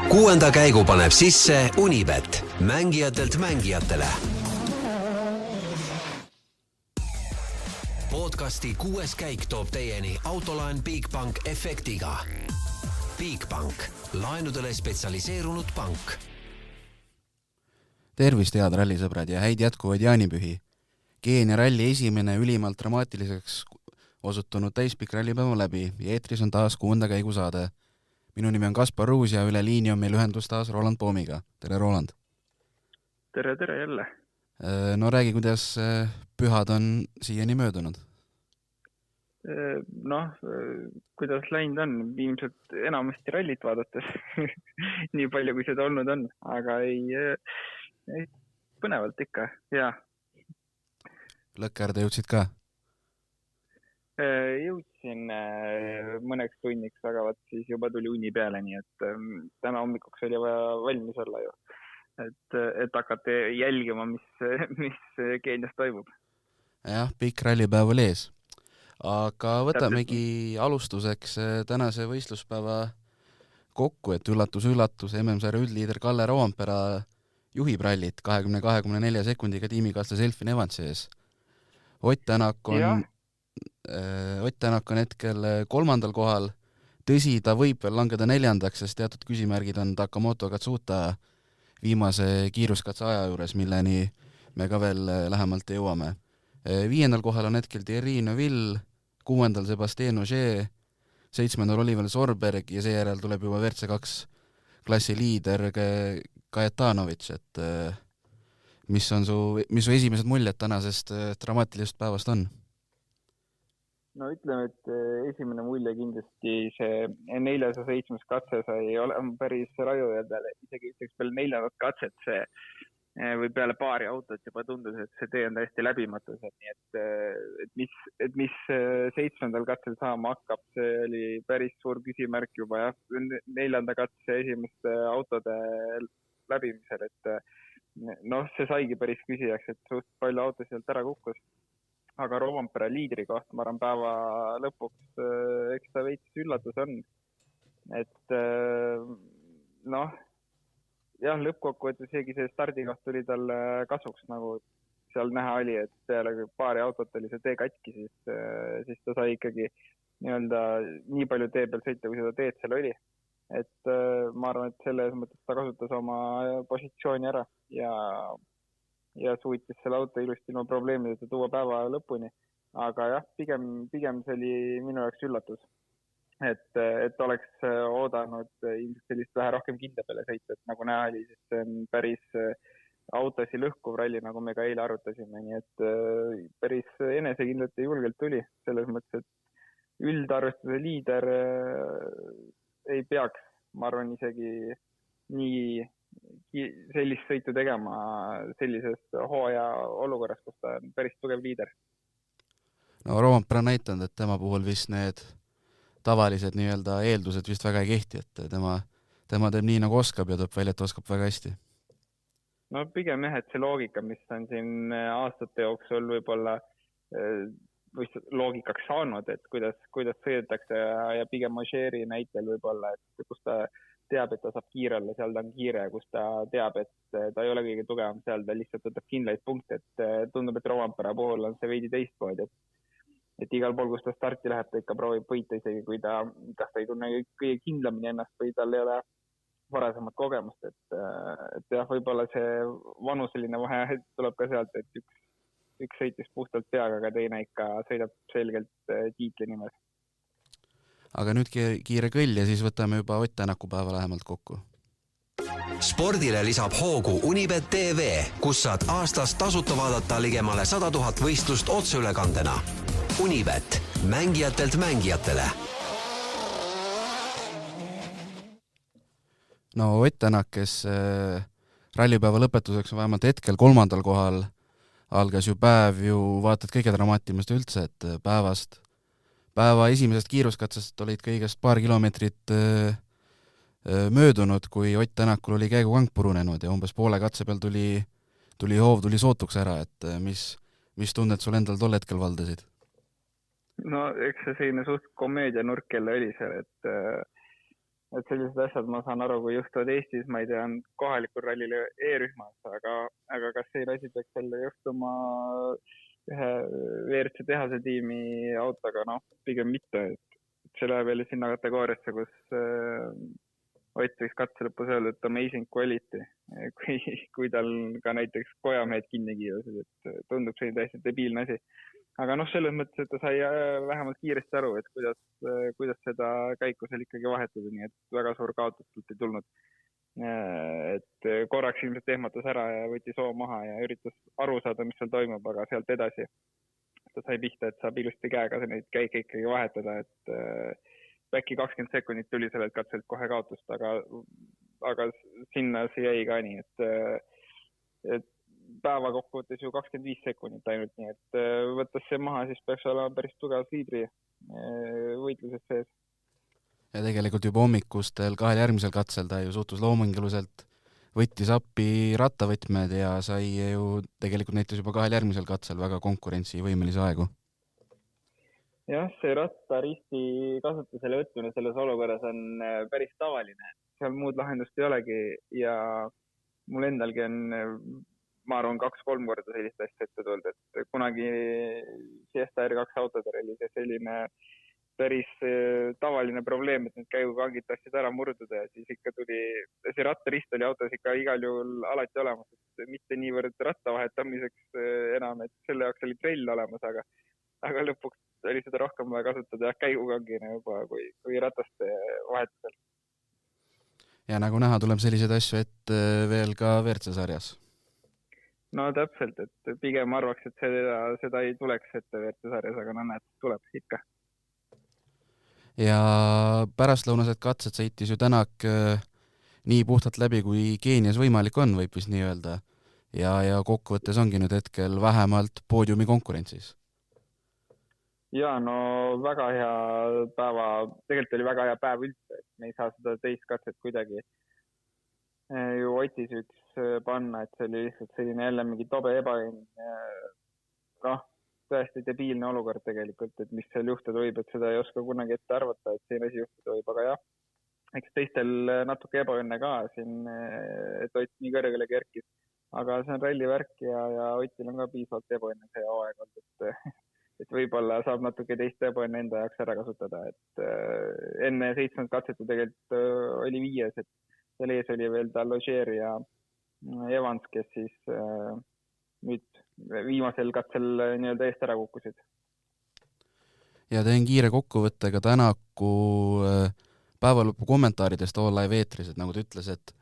6. käigu paneb sisse Unibet, mängijatelt mängijatele. Podcasti 6. käik toob teieni autolaen Bigbank efektiga. Bigbank, laenudele spetsialiseerunud pank. Tervist, head rallisõbrad ja häid jätkuvaid jaanipühi. Keenia ralli esimene ülimalt dramaatiliseks osutunud täispikk rallipäeva läbi ja eetris on taas 6. käigu saade. Minu nimi on Kaspar Ruus ja üle liini on meil ühendus taas Roland Poomiga. Tere, Roland! Tere jälle! No räägi, kuidas pühad on siiani möödunud? Kuidas läinud on? Ilmselt enamasti rallit vaadates. Nii palju, kui seda olnud on. Aga ei põnevalt ikka, jaa. Lõkkarda jõudsid ka? Jõudsin mõneks tunniks, aga siis juba tuli uni peale, nii et täna hommikuks oli vaja valmis olla ju. Et hakata jälgima, mis Keenias toimub. Jah, pikk rallipäev oli ees. Aga võtamegi alustuseks tänase võistluspäeva kokku, et üllatus, MM-sarja üldliider Kalle Roompere juhib rallit 20-24 sekundiga tiimikaaslas Elfin Evansi ees. Ott Tänak on hetkel 3. kohal. Tõsi, ta võib veel langeda 4., sest teatud küsimärgid on Takamoto Katsuta viimase kiiruskatse aja juures, milleni me ka veel lähemalt jõuame. 5. kohal on hetkel Thierry Neuville, 6. Sebastien Ogier, 7. Oliver Sorberg ja seejärel tuleb juba WRC2 klassi liider Kajetanovic. Et mis su esimesed muljed tänasest dramaatilisest päevast on? No ütleme, et esimene mulje kindlasti see 407. katse sai olema päris rajuja peale, isegi ütleks peale 4. katset see või peale paari autot juba tundus, et see tee on täiesti läbimatus, nii et mis 7. katsel saama hakkab, see oli päris suur küsimärk juba jah, 4. katse esimeste autode läbimisel, et see saigi päris küsijaks, et suht palju auto sealt ära kukkus. Aga Roompere liidri koht, ma arvan, päeva lõpuks eks ta veits üllatus on. Et lõppkokkuvõttes isegi see stardikoht tuli tal kasuks, nagu seal näha oli, et peale paari autot oli see tee katki, siis ta sai ikkagi nii palju tee peal sõita, kui seda teed seal oli. Et ma arvan, et selles mõttes ta kasutas oma positsiooni ära ja suutis selle auto ilusti ilma probleemideta tuua päeva lõpuni. Aga jah, pigem see oli minu jaoks üllatus. Et oleks oodanud ilmselt sellist vähe rohkem kinda peale sõita, et nagu näha oli, siis see on päris autosi lõhkuv ralli, nagu me ka eile arutasime. Nii et päris enesekindlalt ja julgelt tuli. Selles mõttes, et üldarvestuse liider ei peaks, ma arvan, isegi nii sellist sõitu tegema sellisest hooaja olukorras, kus ta on päris tugev liider. No Roompere on näitanud, et tema puhul vist need tavalised eeldused vist väga ei kehti, et tema teeb nii nagu oskab ja tuleb välja, et oskab väga hästi. No pigem jah, et see loogika, mis on siin aastate jooksul võib-olla loogikaks saanud, et kuidas sõidetakse ja pigem Ogieri näitel võib-olla, et kus ta teab, et ta saab kiire olla, seal ta on kiire, kus ta teab, et ta ei ole kõige tugevam seal, ta lihtsalt võtab kindlaid punkte, et tundub, et Roompere puhul on see veidi teistmoodi, et igal pool, kus ta starti läheb, ta ikka proovib võita isegi, kui kas ta ei tunne kõige kindlamini ennast või tal ei ole varasemat kogemust, et jah, võib-olla see vanuseline vahe tuleb ka sealt, et üks sõitis puhtalt peaga, aga teine ikka sõidab selgelt tiitli nimes. Aga nüüd kiire kõll ja siis võtame juba Ott Tänaku päeva lähemalt kokku. Spordile lisab hoogu Unibet TV, kus saad aastas tasuta vaadata ligemale 100 000 võistlust otseülekandena. Unibet, mängijatelt mängijatele. No Ott Tänak, kes rallipäeva lõpetuseks on vähemalt hetkel 3. kohal, algas ju päev vaatad kõige dramaatilimast üldse, et päeva esimesest kiiruskatsest olid kõigest paar kilomeetrit möödunud, kui Ott Tänakul oli käigukang purunenud ja umbes poole katse peal tuli hoov sootuks ära, et mis tunded sul endal tol hetkel valdasid? No eks see selline suht komöödia nurk jälle oli seal, et et sellised asjad ma saan aru, kui juhtuvad Eestis, ma ei tea, on kohalikul rallil E-rühmas, aga kas see asi peaks jälle juhtuma ühe WRC tehase tiimi autoga, noh, pigem mitte, et see läheb jälle sinna kategooriasse, kus Ott võiks katse lõpus öelda, et amazing quality, kui tal ka näiteks kojamehed kinni kiirusid, et tundub selline täiesti debiilne asi. Aga noh, selles mõttes, et ta sai vähemalt kiiresti aru, et kuidas seda käiku seal ikkagi vahetada, nii et väga suur kaotustult ei tulnud. Et korraks ilmselt ehmatas ära ja võttis hoo maha ja üritas aru saada, mis seal toimub, aga sealt edasi ta sai pihta, et saab ilusti käega neid käike ikkagi vahetada, et äkki 20 sekundit tuli sellelt katselt kohe kaotust, aga sinna see jäi ka nii, et päeva kokkuvõttes ju 25 sekundit ainult, nii et võttes see maha, siis peaks olema päris tugev liidri võitluses sees. Ja tegelikult juba hommikustel 2 järgmisel katsel ta ju suhtus loominguliselt, võttis appi rattavõtmed ja sai ju tegelikult näitas juba 2 järgmisel katsel väga konkurentsivõimelisi aegu. Jah, see rattaristi kasutusele võtmine selles olukorras on päris tavaline. Seal muud lahendust ei olegi ja mul endalgi on, ma arvan, 2-3 korda sellist asja ette tulnud, et kunagi Fiesta R2 autodel oli see selline päris tavaline probleem, et need käigukangid tahtsid ära murduda ja siis ikka tuli, see rattarist oli autos ikka igal juhul alati olemas, et mitte niivõrd ratta vahetamiseks enam, et selle jaoks oli trell olemas, aga lõpuks oli seda rohkem vaja kasutada käigukangina juba kui rataste vahetusel. Ja nagu näha, tuleb selliseid asju ette veel ka WRC sarjas. No täpselt, et pigem arvaks, et seda ei tuleks ette WRC sarjas, aga no näed, tuleb ikka. Ja pärastlõunased katsed sõitis ju Tänak nii puhtalt läbi, kui Keenias võimalik on, võib vist nii öelda. Ja kokkuvõttes ongi nüüd hetkel vähemalt poodiumi konkurentsis. Ja no väga hea päeva, tegelikult oli väga hea päev üldse, et me ei saa seda teist katset kuidagi ju otisüks panna, et see oli lihtsalt selline jälle mingi tobe ebaõnn. Noh, tõesti debiilne olukord tegelikult, et mis seal juhtuda võib, et seda ei oska kunagi ette arvata, et selline asi juhtuda võib, aga jah, eks teistel natuke ebaõnne ka siin, et Ott nii kõrgele kerkis, aga see on rallivärk ja Otil on ka piisavalt ebaõnne see hooaeg olnud, et võib-olla saab natuke teist ebaõnne enda jaoks ära kasutada, et enne 7. katset tegelikult oli 5, et seal ees oli veel Dalloger ja Evans, kes siis nüüd viimasel katsel nii-öelda eest ära kukkusid. Ja teen kiire kokkuvõttega Tänaku päevalõpu kommentaaridest All Live eetris, et nagu ta ütles, et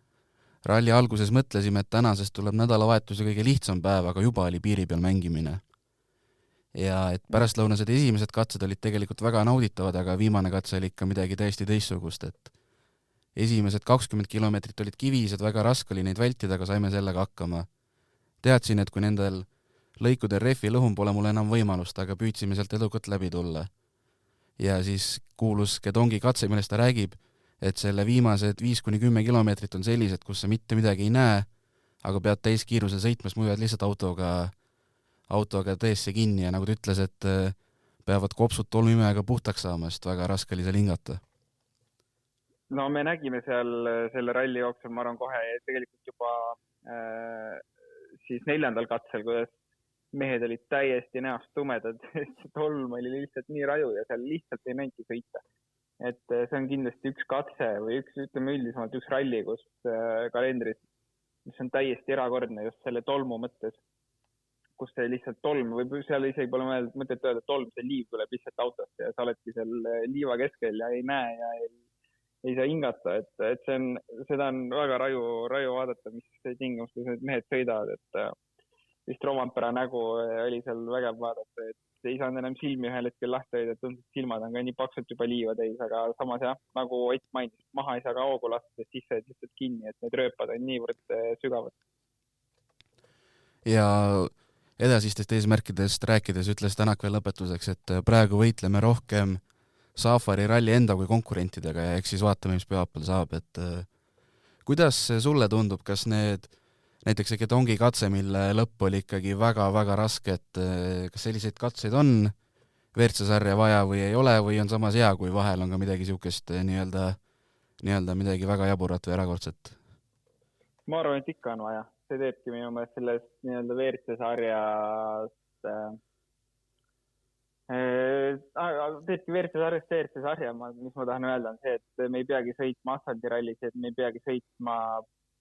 ralli alguses mõtlesime, et tänasest tuleb nädalavahetuse kõige lihtsam päev, aga juba oli piiri peal mängimine. Ja et pärastlõunased esimesed katsed olid tegelikult väga nauditavad, aga viimane katse oli ikka midagi täiesti teistsugust, et esimesed 20 kilomeetrit olid kivised, väga raske oli neid vältida, aga saime sellega hakkama. Teadsin, et kui nendel lõikudel refi lõhum pole mul enam võimalust, aga püüdsime sealt edukalt läbi tulla. Ja siis kuulus Gedongi katse, millest ta räägib, et selle viimased 5-10 kilomeetrit on sellised, kus sa mitte midagi ei näe, aga pead täiskiiruse sõitmas, muidu jääd lihtsalt autoga teesse kinni ja nagu ta ütles, et peavad kopsud tolmuimejaga puhtaks saama, sest väga raske oli seal hingata. No me nägime seal selle ralli jooksul, ma arvan kohe tegelikult juba siis 4. katsel, kuidas mehed olid täiesti näost tumedad, see tolm oli lihtsalt nii raju ja seal lihtsalt ei näinki sõita. Et see on kindlasti üks katse või ütleme üldisemalt üks ralli, kus kalendris, mis on täiesti erakordne just selle tolmu mõttes, kus see lihtsalt tolm, või seal isegi pole mõtet öelda, et tolm, see liiv tuleb lihtsalt autost ja sa oledki seal liiva keskel ja ei näe ja ei saa hingata, et seda on väga raju vaadata, mis tingimustes need mehed sõidavad, et vist Rovampere nägu oli seal vägev vaadata, et ei saanud enam silmi ühel hetkel lahti hoida, et tundus, et silmad on ka nii paksult juba liiva täis, aga samas jah, nagu Ott mainis, maha ei saa ka hoogu lasta, sest sisse lihtsalt kinni, et need rööpad on niivõrd sügavad. Ja edasistest eesmärkidest rääkides ütles Tänak veel lõpetuseks, et praegu võitleme rohkem Safari ralli enda kui konkurentidega ja eks siis vaatame, mis pühapäeval saab, et kuidas sulle tundub, kas näiteks see Gedongi katse, mille lõpp oli ikkagi väga-väga raske, et kas selliseid katseid on WRC sarja vaja või ei ole või on samas hea, kui vahel on ka midagi niisugust nii-öelda nii-öelda midagi väga jaburat või erakordset? Ma arvan, et ikka on vaja. See teebki minu meelest sellest nii-öelda WRC sarjast teebki WRC sarjast WRC sarja, mis ma tahan öelda, on see, et me ei peagi sõitma asfaldirallis, et me ei peagi sõitma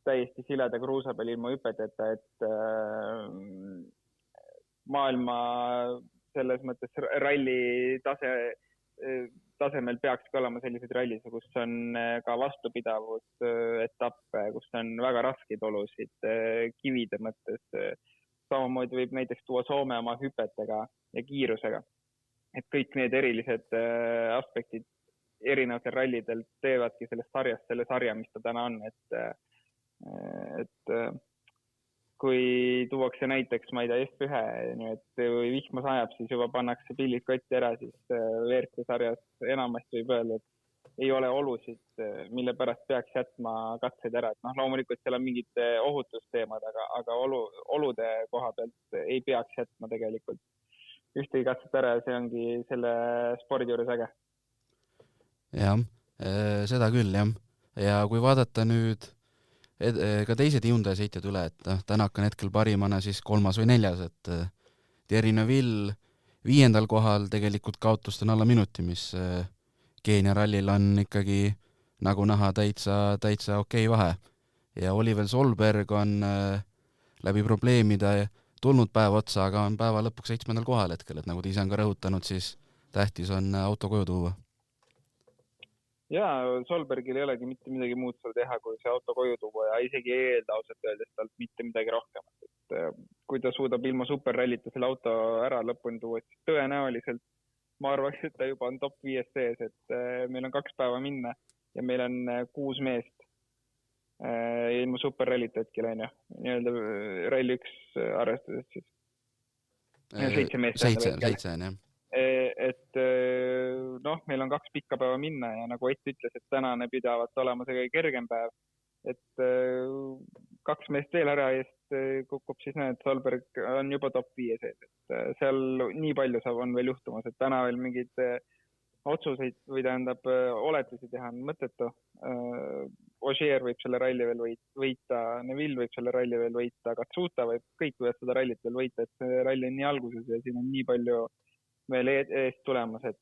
täiesti sileda kruusa peal ilma hüpeteta, et maailma selles mõttes ralli tasemel peakski olema sellised rallid, kus on ka vastupidavus etappe, kus on väga raskeid olusid kivide mõttes. Samamoodi võib näiteks tuua Soome oma hüpetega ja kiirusega. Et kõik need erilised aspektid erinevatel rallidel teevadki sellest sarjast selle sarja, mis ta täna on. Et kui tuuakse näiteks, ma ei tea, F1, et või vihma sajab, siis juba pannakse pillid kotti ära, siis WRC sarjas enamasti võib öelda, et ei ole olusid, mille pärast peaks jätma katsed ära. Et loomulikult seal on mingid ohutusteemad, aga olude koha pealt ei peaks jätma tegelikult ühtegi katset ära ja see ongi selle spordi juures äge. Jah, seda küll, jah. Ja kui vaadata nüüd ka teised Hyundai sõitjad üle, et Tänak on hetkel parimana siis 3. või 4, et Thierry Neuville 5. kohal tegelikult kaotust on alla minuti, mis Keenia rallil on ikkagi nagu näha täitsa okei vahe. Ja Oliver Solberg on läbi probleemide tulnud päev otsa, aga on päeva lõpuks 7. kohal hetkel, et nagu ta ise on ka rõhutanud, siis tähtis on auto koju tuua. Jaa, Solbergil ei olegi mitte midagi muud seal teha, kui see auto koju tuua ja isegi ei eelda ausalt öeldes talt mitte midagi rohkemat. Et kui ta suudab ilma superrallita selle auto ära lõpuni tuua, siis tõenäoliselt ma arvaks, et ta juba on top 5 sees, et meil on 2 päeva minna ja meil on 6 meest ilma superrallita hetkel on ju. Nii-öelda ralli 1 arvestades siis. 7 meest. 7, jah. Et meil on 2 pikka päeva minna ja nagu Ott ütles, et tänane pidavat olema see kergem päev, et 2 meest veel ära eest kukub, siis näed, Solberg on juba top 5 sees, et seal nii palju on veel juhtumas, et täna veel mingid otsuseid või tähendab oletusi teha on mõttetu. Ogier võib selle ralli veel võita, Neville võib selle ralli veel võita, Katsuta võib, kõik võivad seda rallit veel võita, et see ralli on nii alguses ja siin on nii palju veel eest tulemas, et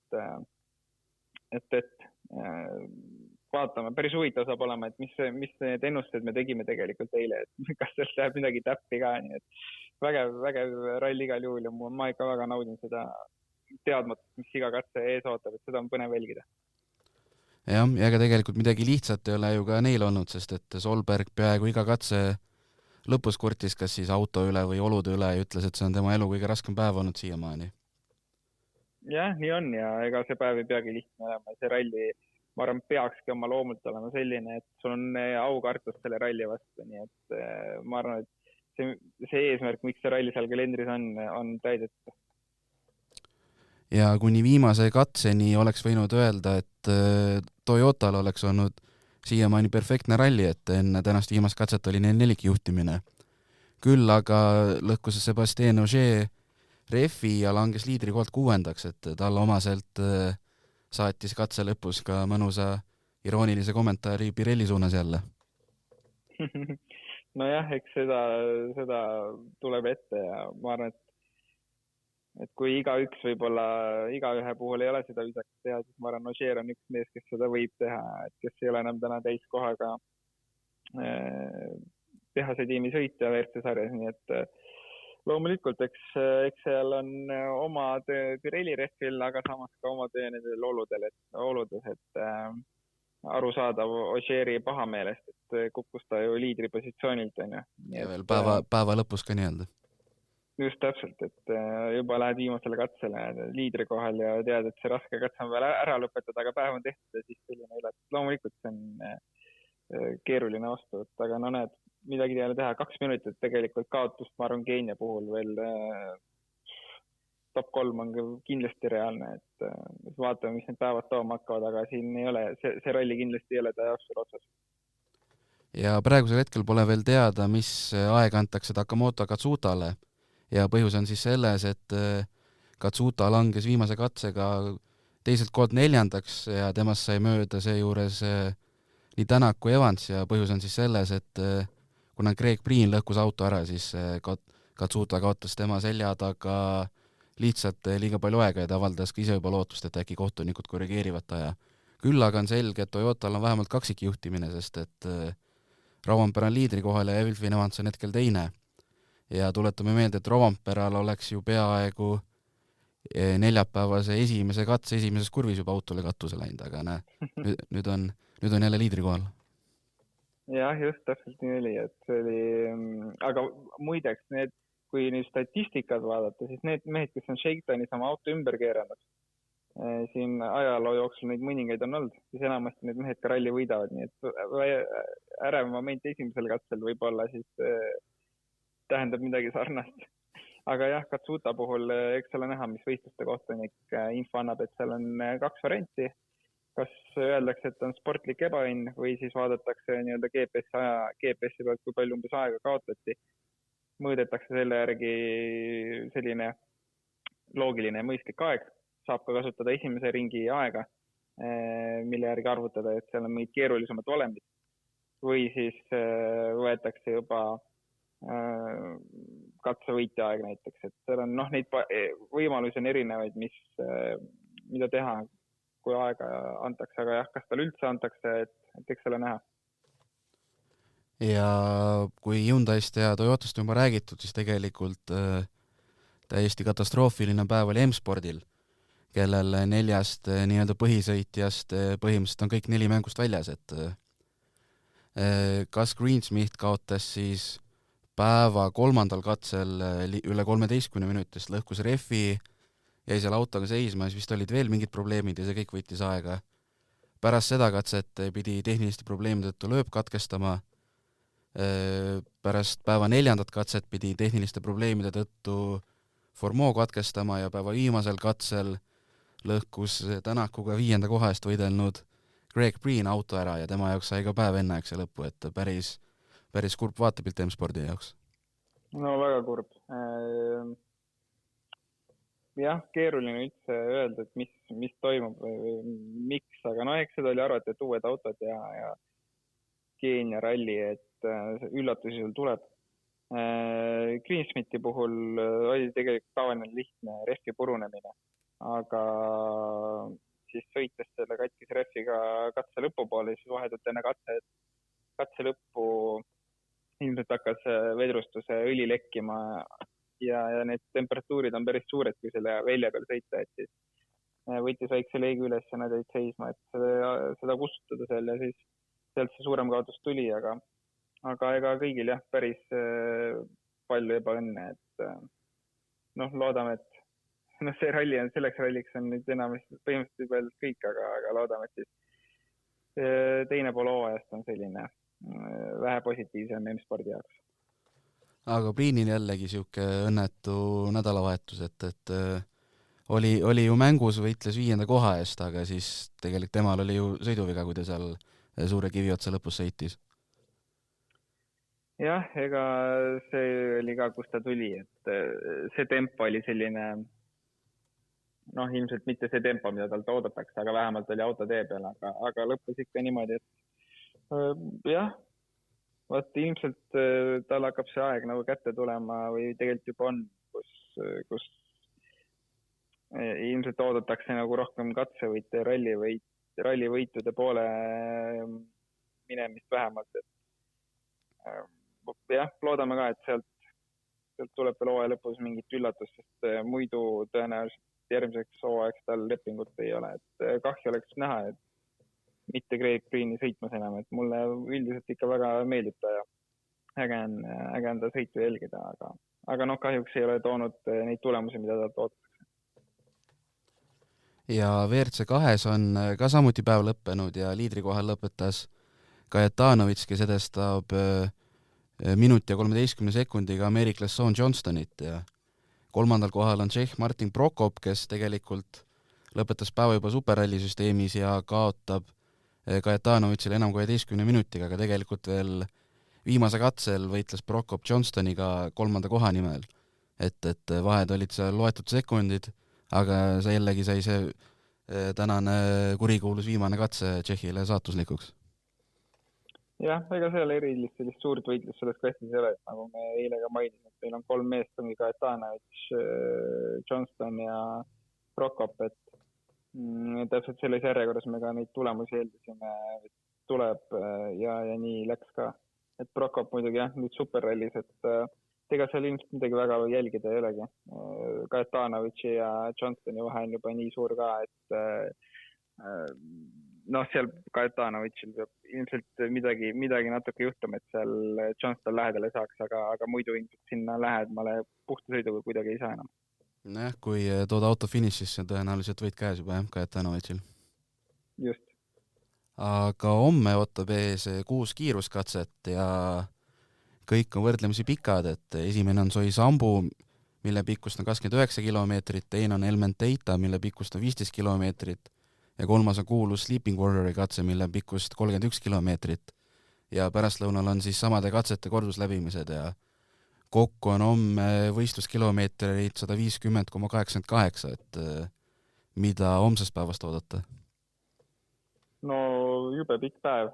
vaatame, päris huvitav saab olema, et mis need ennustused me tegime tegelikult eile, et kas sealt läheb midagi täppi ka, nii et vägev ralli igal juhul ja ma ikka väga naudin seda teadmatust, mis iga katse ees ootab, et seda on põnev jälgida. Jah, ja ega tegelikult midagi lihtsat ei ole ju ka neil olnud, sest et Solberg peaaegu iga katse lõpus kurtis kas siis auto üle või olude üle ja ütles, et see on tema elu kõige raskem päev olnud siiamaani. Jah, nii on ja ega see päev ei peagi lihtne olema. See ralli, ma arvan, peakski oma loomult olema selline, et sul on aukartus selle ralli vastu, nii et ma arvan, et see eesmärk, miks see ralli seal kalendris on täidetud. Ja kuni viimase katseni oleks võinud öelda, et Toyotal oleks olnud siiamaani perfektne ralli, et enne tänast viimast katset oli neil 4 juhtimine. Küll aga lõhkus Sébastien Ogier refi ja langes liidrikohalt 6, et talle omaselt saatis katse lõpus ka mõnusa iroonilise kommentaari Pirelli suunas jälle. Nojah, eks seda tuleb ette ja ma arvan, et kui igaüks võib-olla igaühe puhul ei ole seda viisakalt teha, siis ma arvan, Ogier on üks mees, kes seda võib teha, et kes ei ole enam täna täiskohaga tehase tiimi sõita WRC sarjas, nii et loomulikult, eks seal on oma töö Pirelli rehvil, aga samas ka oma töö nendel oludes, et arusaadav Ogieri pahameelest, et kukkus ta ju liidripositsioonilt. Ja veel päeva lõpus ka nii-öelda. Just täpselt, et juba lähed viimasele katsele liidri kohal ja tead, et see raske katse on veel ära lõpetada, aga päev on tehtud ja siis selline üle. Loomulikult see on keeruline vastu, aga no näed, midagi teile teha. 2 minutit tegelikult kaotust, ma arvan, Keenia puhul veel top 3 on kindlasti reaalne, et vaatame, mis need päevad tooma hakkavad, aga siin ei ole, see ralli kindlasti ei ole ta jaoks veel otsas. Ja praegusel hetkel pole veel teada, mis aeg antakse Takamoto Katsutale ja põhjus on siis selles, et Katsuta langes viimase katsega 2. kohalt 4. ja temast sai mööda seejuures nii Tänak kui Evans ja põhjus on siis selles, et kuna Greg Priin lõhkus auto ära, siis Katsuta kaotas tema selja taga lihtsalt liiga palju aega ja ta avaldas ka ise juba lootust, et äkki kohtunikud korrigeerivad ta ja küll aga on selge, et Toyotal on vähemalt kaksikjuhtimine, sest et Rovanpera on liidri kohal ja Elfin Evans on hetkel teine. Ja tuletame meelde, et Rovanperal oleks ju peaaegu neljapäevase esimese katse esimeses kurvis juba autole katuse läinud, aga nüüd on jälle liidri kohal. Jah, just täpselt nii oli, et see oli, aga muideks kui nüüd statistikad vaadata, siis need mehed, kes on Shakedonis oma auto ümber keeranud, siin ajaloo jooksul neid mõningaid on olnud, siis enamasti need mehed ka ralli võidavad, nii et ärev moment esimesel katsel võib-olla siis tähendab midagi sarnast. Aga jah, Katsuta puhul, eks ole näha, mis võistluste kohtunik info annab, et seal on 2 varianti. Kas öeldakse, et on sportlik ebaõnn või siis vaadatakse nii-öelda GPS-i pealt, kui palju umbes aega kaotati. Mõõdetakse selle järgi selline loogiline ja mõistlik aeg. Saab ka kasutada esimese ringi aega, mille järgi arvutada, et seal on mingid keerulisemad valemid. Või siis võetakse juba katsevõitja aeg näiteks, et seal on neid võimalusi on erinevaid, mida teha, kui aega antakse, aga jah, kas tal üldse antakse, et eks selle näha. Ja kui Hyundai'st ja Toyotast juba räägitud, siis tegelikult täiesti katastroofiline päev oli M-spordil, kellel 4 nii-öelda põhisõitjast põhimõtteliselt on kõik 4 mängust väljas, et Gus Greensmith kaotas siis päeva 3. katsel üle 13 minutist, lõhkus refi, jäi seal autoga seisma, siis vist olid veel mingid probleemid ja see kõik võttis aega. Pärast seda katset pidi tehniliste probleemide tõttu lööb katkestama, pärast päeva 4. katset pidi tehniliste probleemide tõttu Formeau katkestama ja päeva viimasel katsel lõhkus Tänakuga 5. koha eest võidelnud Greg Priin auto ära ja tema jaoks sai ka päev enneaegse lõppu, et päris kurb vaatepilt M-spordi jaoks. No väga kurb. Jah, keeruline üldse öelda, et mis toimub või miks, aga eks seda oli arvata, et uued autod ja Keenia ralli, et üllatusi sul tuleb. Greensmithi puhul oli tegelikult tavaline lihtne rehvi purunemine, aga siis sõites selle katkis rehviga katse lõpu poole, siis vahetult enne katse lõppu ilmselt hakkas vedrustuse õli lekkima ja need temperatuurid on päris suured, kui selle välja peal sõita, et siis võttis väikse leegi üles ja nad jäid seisma, et seda kustutada seal ja siis sealt see suurem kaotus tuli, aga ega kõigil jah, päris palju ebaõnne, et loodame, et see ralli on, selleks ralliks on nüüd enamasti põhimõtteliselt veel kõik, aga loodame, et siis teine pool hooajast on selline vähe positiivsem M-spordi jaoks. Aga Priinil jällegi siuke õnnetu nädalavahetus, et oli ju mängus, võitles 5. koha eest, aga siis tegelikult temal oli ju sõiduviga, kui ta seal suure kivi otsa lõpus sõitis. Jah, ega see oli ka, kus ta tuli, et see tempo oli selline ilmselt mitte see tempo, mida talt oodatakse, aga vähemalt oli auto tee peal, aga lõppes ikka niimoodi, et jah, ilmselt tal hakkab see aeg nagu kätte tulema või tegelikult juba on, kus ilmselt oodatakse nagu rohkem katsevõite ja rallivõitude poole minemist vähemalt, et jah, loodame ka, et sealt tuleb veel hooaja lõpus mingit üllatust, sest muidu tõenäoliselt järgmiseks hooajaks tal lepingut ei ole, et kahju oleks näha, et mitte Greg Priini sõitmas enam, et mulle üldiselt ikka väga meeldib ta ja äge on ta sõitu jälgida, aga kahjuks ei ole toonud neid tulemusi, mida ta oodatakse. Ja WRC2 on ka samuti päev lõppenud ja liidrikohal lõpetas Kajetanovits, kes edestab minuti ja 13 sekundiga ameeriklas Sean Johnstonit ja 3. kohal on Tšehh Martin Prokop, kes tegelikult lõpetas päeva juba superrallisüsteemis ja kaotab Kajetanovitsile enam kui 11 minutiga, aga tegelikult veel viimase katsel võitles Prokop Johnstoniga 3. koha nimel. Et vahed olid seal loetud sekundid, aga see jällegi sai see tänane kurikuulus viimane katse Tšehhile saatuslikuks. jah, ega seal erilist sellist suurt võitlust selles klassis ei ole, nagu me eile ka mainisime, et meil on 3 meest, ongi Kajetanovic, Johnston ja Prokop, et täpselt selles järjekorras me ka neid tulemusi eeldasime, tuleb ja nii läks ka. Et Prokop muidugi jah, nüüd superrallis, et ega seal ilmselt midagi väga jälgida ei olegi. Kajetanovici ja Johnstoni vahe on juba nii suur ka, et seal Kajetanovitšil peab ilmselt midagi natuke juhtuma, et seal Johnston lähedale saaks, aga muidu ilmselt sinna lähedmale puhta sõiduga kuidagi ei saa enam. Jah, kui tood auto finišisse, tõenäoliselt võid käes juba, jah, Kajetanovitšil. Just. Aga homme ootab ees 6 kiiruskatset ja kõik on võrdlemisi pikad, et esimene on Soisambu, mille pikkust on 29 kilomeetrit, teine on Elmenteita, mille pikkust on 15 kilomeetrit ja kolmas on kuulus Sleeping Warriori katse, mille pikkust 31 kilomeetrit ja pärastlõunal on siis samade katsete kordusläbimised ja kokku on homme võistluskilomeetreid 150,88, et mida homsest päevast oodata? No jube pikk päev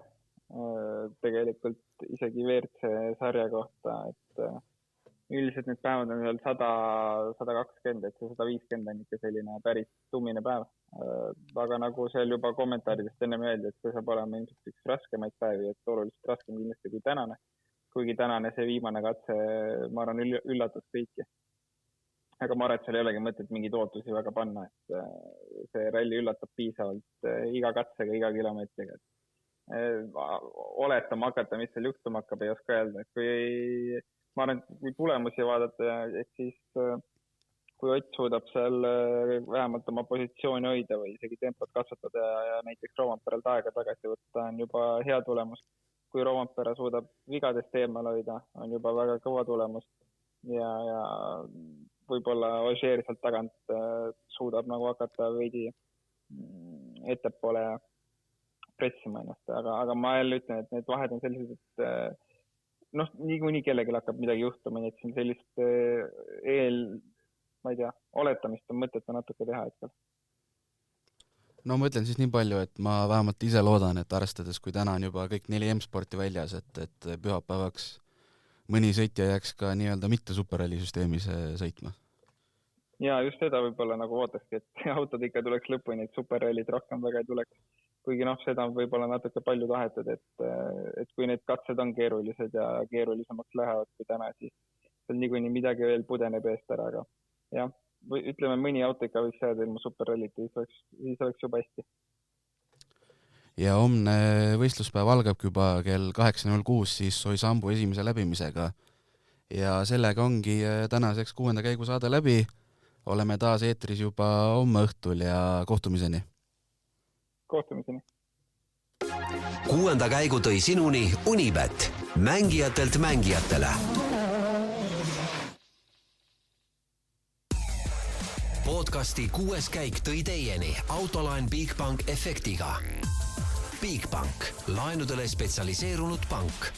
tegelikult isegi WRC sarja kohta, et üldiselt need päevad on veel 100, 120, et see 150 on ikka selline päris tummine päev. Aga nagu seal juba kommentaaridest enne öeldi, et see saab olema ilmselt üks raskemaid päevi, et oluliselt raskem kindlasti kui tänane. Kuigi tänane see viimane katse, ma arvan, üllatas kõiki. Aga ma arvan, et seal ei olegi mõtet mingeid ootusi väga panna, et see ralli üllatab piisavalt iga katsega, iga kilomeetriga. Oletama hakata, mis seal juhtuma hakkab, ei oska öelda. Ma arvan, et kui tulemusi vaadata, et siis kui Ott suudab seal vähemalt oma positsiooni hoida või isegi tempot kasvatada ja näiteks Roompäralt aega tagasi võtta, on juba hea tulemus. Kui Roompere suudab vigadest eemal hoida, on juba väga kõva tulemus ja võib-olla Ogier sealt tagant suudab nagu hakata veidi ettepoole ja pressima ennast, aga ma jälle ütlen, et need vahed on sellised, et niikuinii kellelgi hakkab midagi juhtuma, nii et siin sellist ma ei tea, oletamist on mõtet natuke teha hetkel. No ma ütlen siis nii palju, et ma vähemalt ise loodan, et arvestades, kui täna on juba kõik 4 M-sporti väljas, et pühapäevaks mõni sõitja jääks ka nii-öelda mitte superrallisüsteemis sõitma. Ja just seda võib-olla nagu ootakski, et autod ikka tuleks lõpuni, et superrallit rohkem väga ei tuleks. Kuigi seda on võib-olla natuke palju tahetud, et kui need katsed on keerulised ja keerulisemaks lähevad kui täna, siis seal niikuinii midagi veel pudeneb eest ära, aga jah, ütleme mõni auto ikka võiks jääda ilma superrallit, siis oleks juba hästi. Ja homne võistluspäev algabki juba kell 8.06 siis Soisambu esimese läbimisega ja sellega ongi tänaseks 6. käigu saade läbi. Oleme taas eetris juba homme õhtul ja kohtumiseni. Kohtumiseni. 6. käigu tõi sinuni Unibet, mängijatelt mängijatele. Podcasti 6. käik tõi teieni Autoline Bigbank efektiga. Bigbank, laenudele spetsialiseerunud pank.